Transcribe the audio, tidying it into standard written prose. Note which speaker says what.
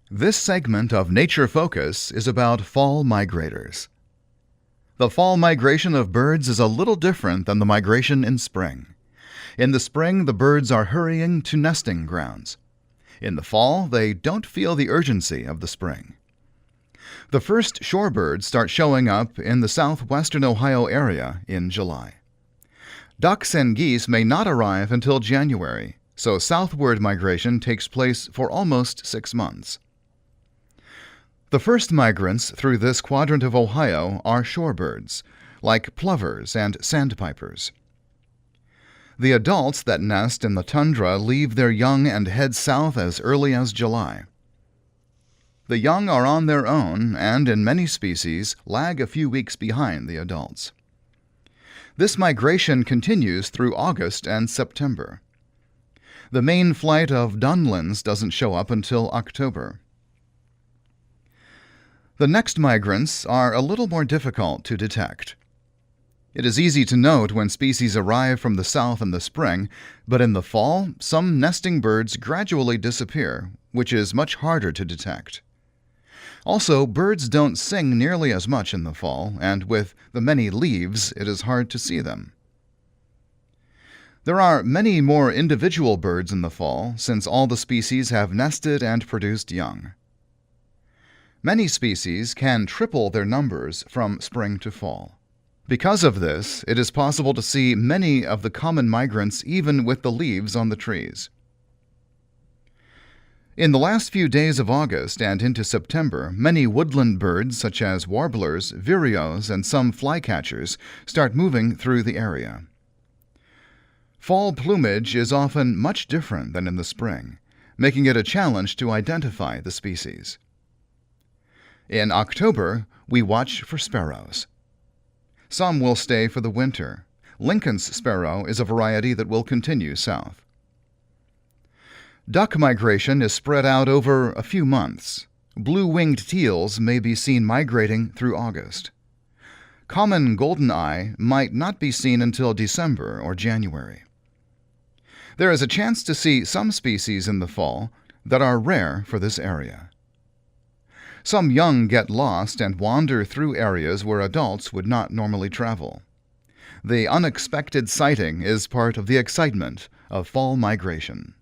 Speaker 1: This segment of Nature Focus is about fall migrators. The fall migration of birds is a little different than the migration in spring. In the spring, the birds are hurrying to nesting grounds. In the fall, they don't feel the urgency of the spring. The first shorebirds start showing up in the southwestern Ohio area in July. Ducks and geese may not arrive until January, so southward migration takes place for almost 6 months. The first migrants through this quadrant of Ohio are shorebirds, like plovers and sandpipers. The adults that nest in the tundra leave their young and head south as early as July. The young are on their own and, in many species, lag a few weeks behind the adults. This migration continues through August and September. The main flight of dunlins doesn't show up until October. The next migrants are a little more difficult to detect. It is easy to note when species arrive from the south in the spring, but in the fall, some nesting birds gradually disappear, which is much harder to detect. Also, birds don't sing nearly as much in the fall, and with the many leaves, it is hard to see them. There are many more individual birds in the fall, since all the species have nested and produced young. Many species can triple their numbers from spring to fall. Because of this, it is possible to see many of the common migrants even with the leaves on the trees. In the last few days of August and into September, many woodland birds such as warblers, vireos, and some flycatchers start moving through the area. Fall plumage is often much different than in the spring, making it a challenge to identify the species. In October, we watch for sparrows. Some will stay for the winter. Lincoln's sparrow is a variety that will continue south. Duck migration is spread out over a few months. Blue-winged teals may be seen migrating through August. Common goldeneye might not be seen until December or January. There is a chance to see some species in the fall that are rare for this area. Some young get lost and wander through areas where adults would not normally travel. The unexpected sighting is part of the excitement of fall migration.